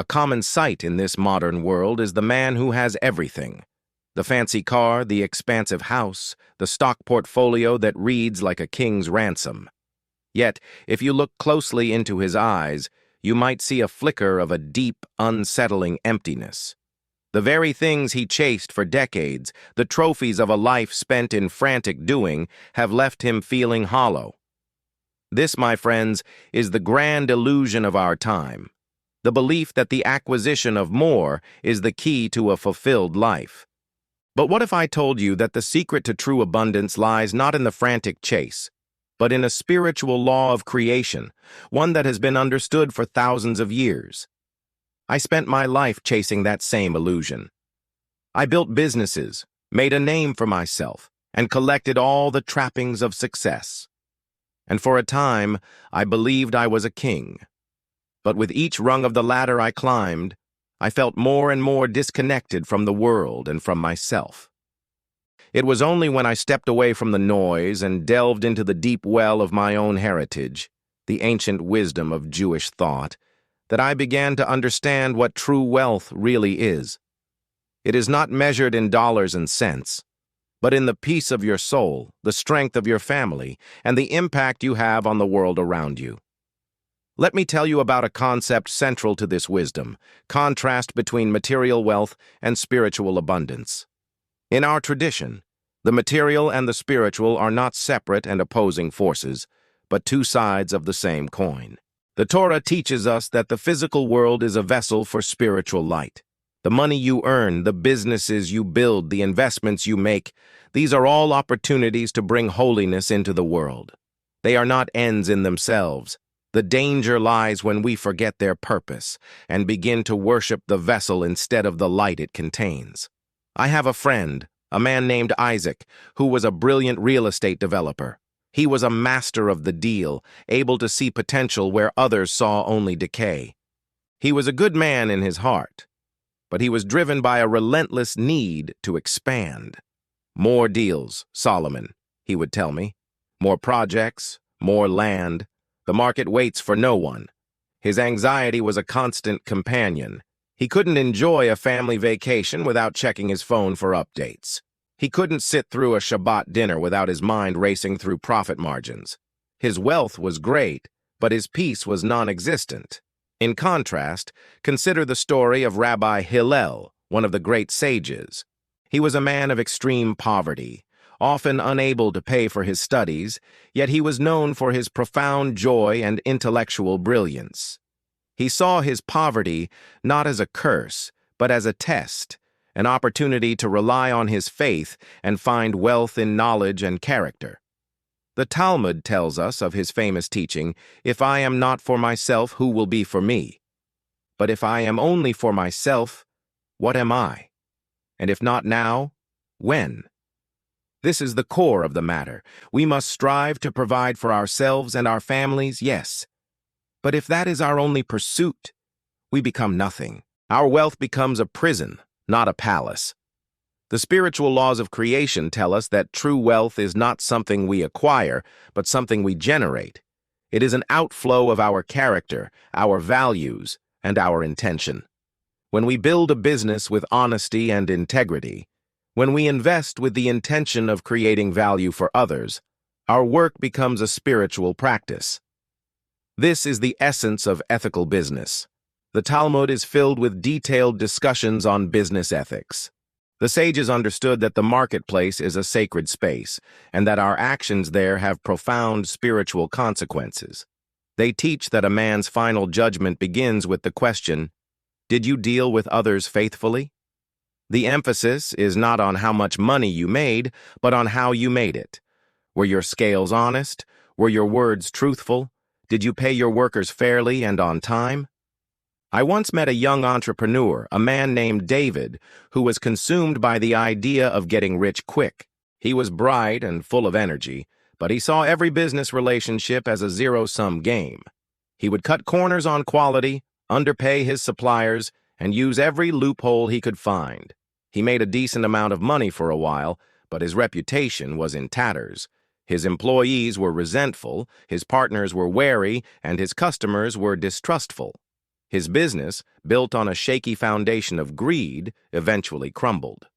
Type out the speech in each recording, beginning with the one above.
A common sight in this modern world is the man who has everything. The fancy car, the expansive house, the stock portfolio that reads like a king's ransom. Yet, if you look closely into his eyes, you might see a flicker of a deep, unsettling emptiness. The very things he chased for decades, the trophies of a life spent in frantic doing, have left him feeling hollow. This, my friends, is the grand illusion of our time. The belief that the acquisition of more is the key to a fulfilled life. But what if I told you that the secret to true abundance lies not in the frantic chase, but in a spiritual law of creation, one that has been understood for thousands of years? I spent my life chasing that same illusion. I built businesses, made a name for myself, and collected all the trappings of success. And for a time, I believed I was a king. But with each rung of the ladder I climbed, I felt more and more disconnected from the world and from myself. It was only when I stepped away from the noise and delved into the deep well of my own heritage, the ancient wisdom of Jewish thought, that I began to understand what true wealth really is. It is not measured in dollars and cents, but in the peace of your soul, the strength of your family, and the impact you have on the world around you. Let me tell you about a concept central to this wisdom: contrast between material wealth and spiritual abundance. In our tradition, the material and the spiritual are not separate and opposing forces, but two sides of the same coin. The Torah teaches us that the physical world is a vessel for spiritual light. The money you earn, the businesses you build, the investments you make, these are all opportunities to bring holiness into the world. They are not ends in themselves. The danger lies when we forget their purpose and begin to worship the vessel instead of the light it contains. I have a friend, a man named Isaac, who was a brilliant real estate developer. He was a master of the deal, able to see potential where others saw only decay. He was a good man in his heart, but he was driven by a relentless need to expand. More deals, Solomon, he would tell me. More projects, more land. The market waits for no one. His anxiety was a constant companion. He couldn't enjoy a family vacation without checking his phone for updates. He couldn't sit through a Shabbat dinner without his mind racing through profit margins. His wealth was great, but his peace was non-existent. In contrast, consider the story of Rabbi Hillel, one of the great sages. He was a man of extreme poverty, often unable to pay for his studies, yet he was known for his profound joy and intellectual brilliance. He saw his poverty not as a curse, but as a test, an opportunity to rely on his faith and find wealth in knowledge and character. The Talmud tells us of his famous teaching, "If I am not for myself, who will be for me? But if I am only for myself, what am I? And if not now, when?" This is the core of the matter. We must strive to provide for ourselves and our families, yes. But if that is our only pursuit, we become nothing. Our wealth becomes a prison, not a palace. The spiritual laws of creation tell us that true wealth is not something we acquire, but something we generate. It is an outflow of our character, our values, and our intention. When we build a business with honesty and integrity, when we invest with the intention of creating value for others, our work becomes a spiritual practice. This is the essence of ethical business. The Talmud is filled with detailed discussions on business ethics. The sages understood that the marketplace is a sacred space, and that our actions there have profound spiritual consequences. They teach that a man's final judgment begins with the question, "Did you deal with others faithfully?" The emphasis is not on how much money you made, but on how you made it. Were your scales honest? Were your words truthful? Did you pay your workers fairly and on time? I once met a young entrepreneur, a man named David, who was consumed by the idea of getting rich quick. He was bright and full of energy, but he saw every business relationship as a zero-sum game. He would cut corners on quality, underpay his suppliers, and use every loophole he could find. He made a decent amount of money for a while, but his reputation was in tatters. His employees were resentful, his partners were wary, and his customers were distrustful. His business, built on a shaky foundation of greed, eventually crumbled.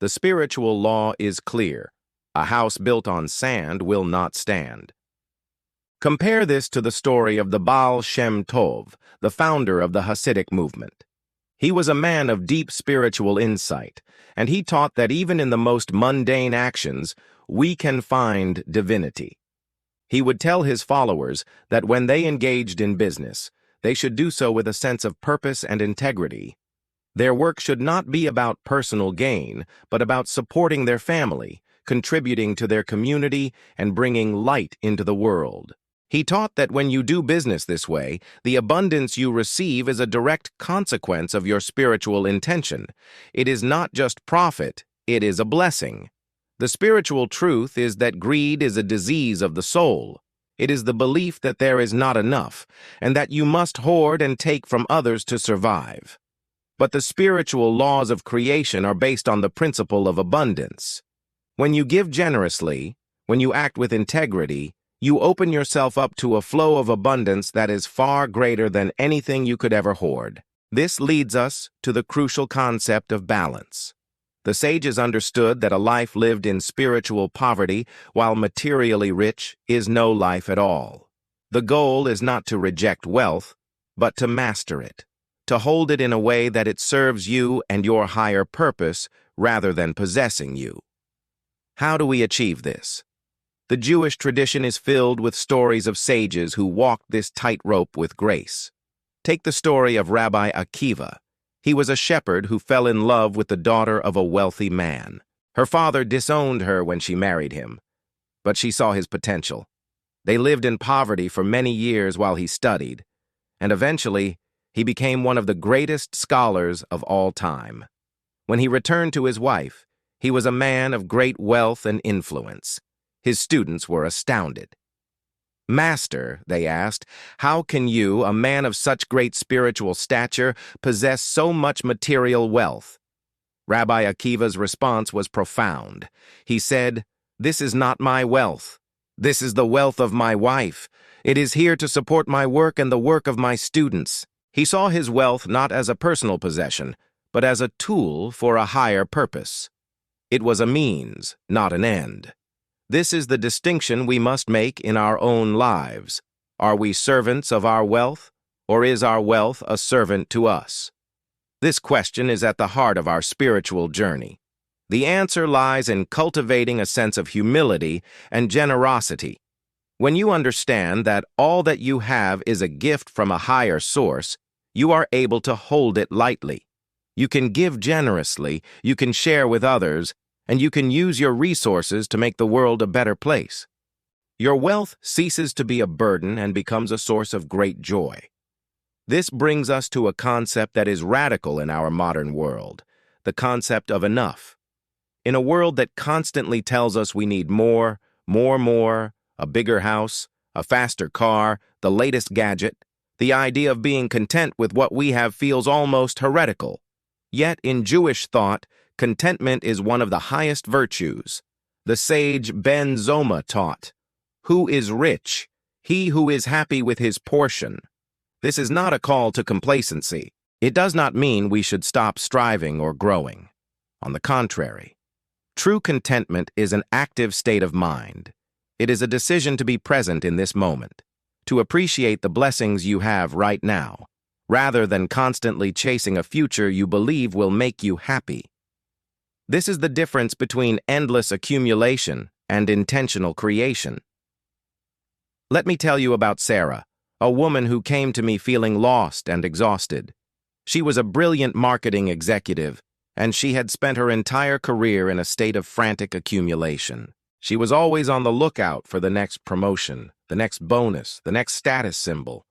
The spiritual law is clear. A house built on sand will not stand. Compare this to the story of the Baal Shem Tov, the founder of the Hasidic movement. He was a man of deep spiritual insight, and he taught that even in the most mundane actions, we can find divinity. He would tell his followers that when they engaged in business, they should do so with a sense of purpose and integrity. Their work should not be about personal gain, but about supporting their family, contributing to their community, and bringing light into the world. He taught that when you do business this way, the abundance you receive is a direct consequence of your spiritual intention. It is not just profit, it is a blessing. The spiritual truth is that greed is a disease of the soul. It is the belief that there is not enough, and that you must hoard and take from others to survive. But the spiritual laws of creation are based on the principle of abundance. When you give generously, when you act with integrity, you open yourself up to a flow of abundance that is far greater than anything you could ever hoard. This leads us to the crucial concept of balance. The sages understood that a life lived in spiritual poverty while materially rich is no life at all. The goal is not to reject wealth, but to master it, to hold it in a way that it serves you and your higher purpose rather than possessing you. How do we achieve this? The Jewish tradition is filled with stories of sages who walked this tightrope with grace. Take the story of Rabbi Akiva. He was a shepherd who fell in love with the daughter of a wealthy man. Her father disowned her when she married him, but she saw his potential. They lived in poverty for many years while he studied, and eventually he became one of the greatest scholars of all time. When he returned to his wife, he was a man of great wealth and influence. His students were astounded. "Master," they asked, "how can you, a man of such great spiritual stature, possess so much material wealth?" Rabbi Akiva's response was profound. He said, "This is not my wealth. This is the wealth of my wife. It is here to support my work and the work of my students." He saw his wealth not as a personal possession, but as a tool for a higher purpose. It was a means, not an end. This is the distinction we must make in our own lives. Are we servants of our wealth, or is our wealth a servant to us? This question is at the heart of our spiritual journey. The answer lies in cultivating a sense of humility and generosity. When you understand that all that you have is a gift from a higher source, you are able to hold it lightly. You can give generously, you can share with others, and you can use your resources to make the world a better place. Your wealth ceases to be a burden and becomes a source of great joy. This brings us to a concept that is radical in our modern world, the concept of enough. In a world that constantly tells us we need more, a bigger house, a faster car, the latest gadget, the idea of being content with what we have feels almost heretical. Yet in Jewish thought, contentment is one of the highest virtues. The sage Ben Zoma taught, "Who is rich? He who is happy with his portion." This is not a call to complacency. It does not mean we should stop striving or growing. On the contrary, true contentment is an active state of mind. It is a decision to be present in this moment, to appreciate the blessings you have right now, rather than constantly chasing a future you believe will make you happy. This is the difference between endless accumulation and intentional creation. Let me tell you about Sarah, a woman who came to me feeling lost and exhausted. She was a brilliant marketing executive, and she had spent her entire career in a state of frantic accumulation. She was always on the lookout for the next promotion, the next bonus, the next status symbol.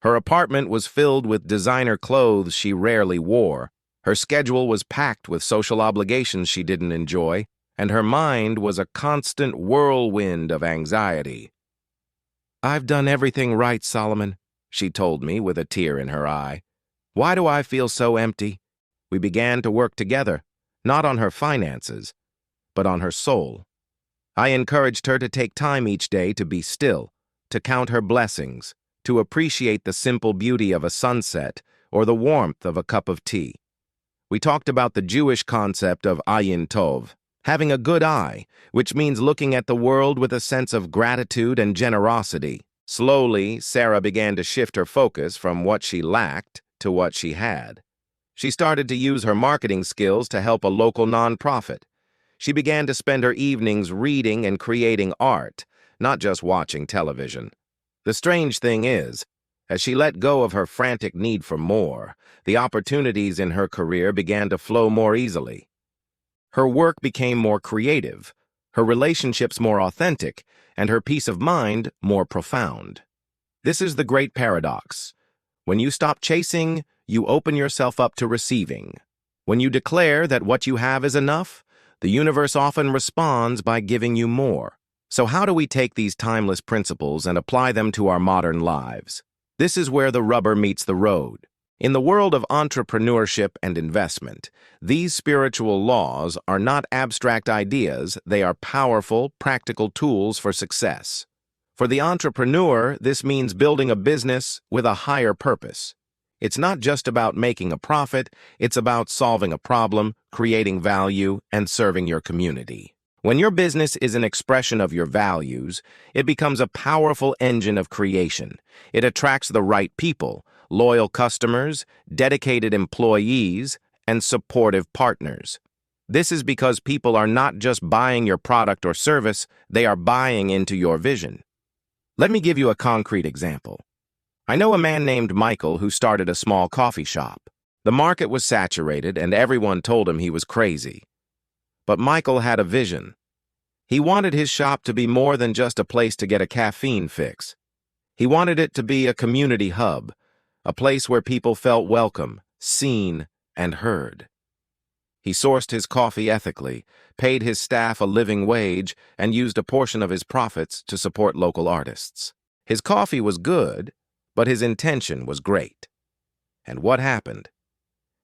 Her apartment was filled with designer clothes she rarely wore. Her schedule was packed with social obligations she didn't enjoy, and her mind was a constant whirlwind of anxiety. "I've done everything right, Solomon," she told me with a tear in her eye. "Why do I feel so empty?" We began to work together, not on her finances, but on her soul. I encouraged her to take time each day to be still, to count her blessings, to appreciate the simple beauty of a sunset or the warmth of a cup of tea. We talked about the Jewish concept of ayin tov, having a good eye, which means looking at the world with a sense of gratitude and generosity. Slowly, Sarah began to shift her focus from what she lacked to what she had. She started to use her marketing skills to help a local nonprofit. She began to spend her evenings reading and creating art, not just watching television. The strange thing is, as she let go of her frantic need for more, the opportunities in her career began to flow more easily. Her work became more creative, her relationships more authentic, and her peace of mind more profound. This is the great paradox. When you stop chasing, you open yourself up to receiving. When you declare that what you have is enough, the universe often responds by giving you more. So how do we take these timeless principles and apply them to our modern lives? This is where the rubber meets the road. In the world of entrepreneurship and investment, these spiritual laws are not abstract ideas, they are powerful, practical tools for success. For the entrepreneur, this means building a business with a higher purpose. It's not just about making a profit, it's about solving a problem, creating value, and serving your community. When your business is an expression of your values, it becomes a powerful engine of creation. It attracts the right people, loyal customers, dedicated employees, and supportive partners. This is because people are not just buying your product or service, they are buying into your vision. Let me give you a concrete example. I know a man named Michael who started a small coffee shop. The market was saturated and everyone told him he was crazy. But Michael had a vision. He wanted his shop to be more than just a place to get a caffeine fix. He wanted it to be a community hub, a place where people felt welcome, seen, and heard. He sourced his coffee ethically, paid his staff a living wage, and used a portion of his profits to support local artists. His coffee was good, but his intention was great. And what happened?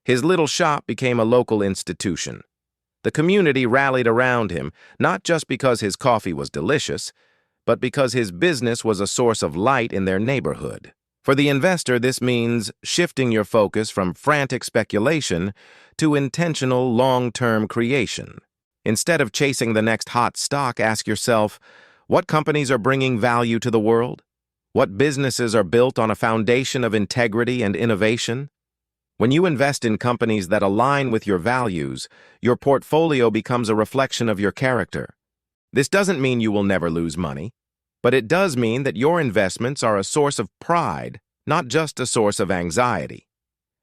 His little shop became a local institution. The community rallied around him, not just because his coffee was delicious, but because his business was a source of light in their neighborhood. For the investor, this means shifting your focus from frantic speculation to intentional long-term creation. Instead of chasing the next hot stock, ask yourself, what companies are bringing value to the world? What businesses are built on a foundation of integrity and innovation? When you invest in companies that align with your values, your portfolio becomes a reflection of your character. This doesn't mean you will never lose money, but it does mean that your investments are a source of pride, not just a source of anxiety.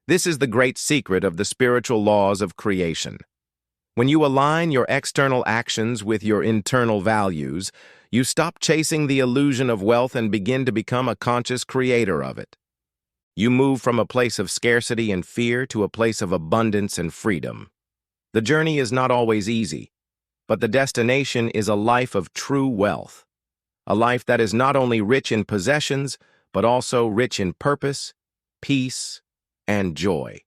This is the great secret of the spiritual laws of creation. When you align your external actions with your internal values, you stop chasing the illusion of wealth and begin to become a conscious creator of it. You move from a place of scarcity and fear to a place of abundance and freedom. The journey is not always easy, but the destination is a life of true wealth, a life that is not only rich in possessions, but also rich in purpose, peace, and joy.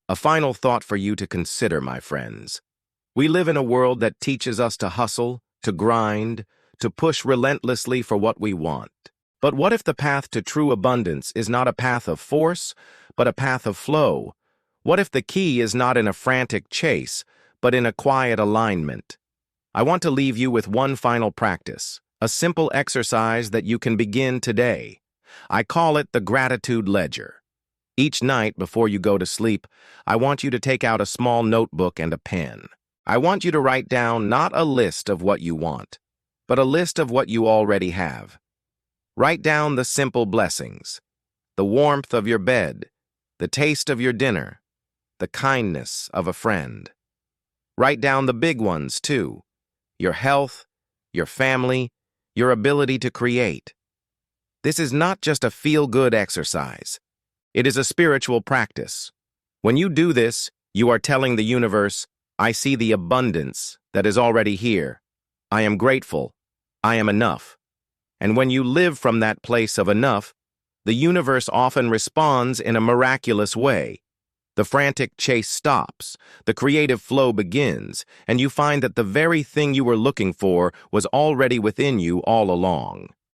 A final thought for you to consider, my friends. We live in a world that teaches us to hustle, to grind, to push relentlessly for what we want. But what if the path to true abundance is not a path of force, but a path of flow? What if the key is not in a frantic chase, but in a quiet alignment? I want to leave you with one final practice, a simple exercise that you can begin today. I call it the gratitude ledger. Each night before you go to sleep, I want you to take out a small notebook and a pen. I want you to write down not a list of what you want, but a list of what you already have. Write down the simple blessings, the warmth of your bed, the taste of your dinner, the kindness of a friend. Write down the big ones, too, your health, your family, your ability to create. This is not just a feel-good exercise. It is a spiritual practice. When you do this, you are telling the universe, I see the abundance that is already here. I am grateful. I am enough. And when you live from that place of enough, the universe often responds in a miraculous way. The frantic chase stops, the creative flow begins, and you find that the very thing you were looking for was already within you all along.